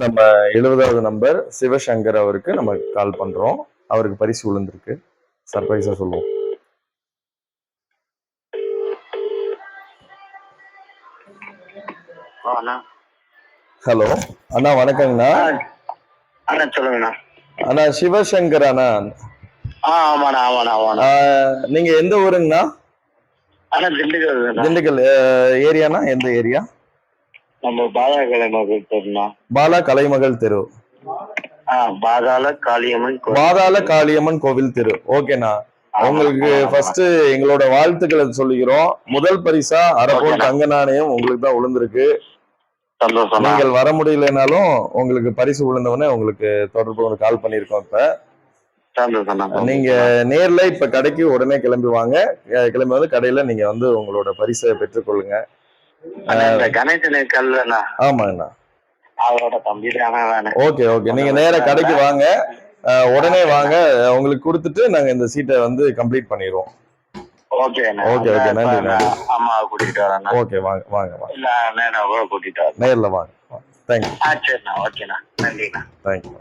நம்ம 70வது நம்பர் சிவசங்கர் அவருக்கு நம்ம கால் பண்றோம். அவருக்கு பரிசு விழுந்திருக்கு. சர்ப்ரைஸா சொல்லுவோம். ஹலோ அண்ணா, வணக்கங்கண்ணா. அண்ணா சொல்லுங்கண்ணா. அண்ணா சிவசங்கர் அண்ணா. ஆமாண்ணா ஆமாண்ணா ஆமாண்ணா. நீங்க எந்த ஊருங்கண்ணா? அண்ணா திண்டுக்கல். திண்டுக்கல் ஏரியாண்ணா? எந்த ஏரியா? நம்ம பாலா கலைமகள் தெருண்ணா. பாலா கலைமகள் தெரு. பாதாள காளியம்மன் பாதாள காளியம்மன் கோவில் தெரு. ஓகேண்ணா. உங்களுக்கு ஃபர்ஸ்ட் எங்களோட வாழ்த்துக்களை சொல்லிக்கிறோம். முதல் பரிசா அரப்போன் தங்க நாணயம் உங்களுக்கு தான் விழுந்திருக்கு. நீங்கள் வர முடியலனாலும் உங்களுக்கு பரிசு விழுந்தவொடனே உங்களுக்கு தொடர்பு கால் பண்ணிருக்கோம். இப்ப நீங்க நேர்ல இப்ப கடைக்கு உடனே கிளம்பி வாங்க. கிளம்பி வந்து கடையில நீங்க வந்து உங்களோட பரிசை பெற்றுக்கொள்ளுங்க. கணேசன். ஆமாங்கண்ணா. அவரோட தம்பி தானே. ஓகே ஓகே, நீங்க நேர கடைக்கு வாங்க, உடனே வாங்க. உங்களுக்கு கொடுத்துட்டு நாங்க இந்த சீட்டை வந்து கம்ப்ளீட் பண்ணிடுவோம். ஓகே ஓகே ஓகே, நன்றி நன்றி. அம்மாவை கூட்டிட்டு வரேன். ஓகே, வாங்க வாங்க வாங்க. இல்ல நேரில் கூட்டிட்டு வரேன். நேரில் வாங்க. தேங்க்யூ. சரிண்ணா. ஓகேண்ணா, நன்றிண்ணா. தேங்க்யூ.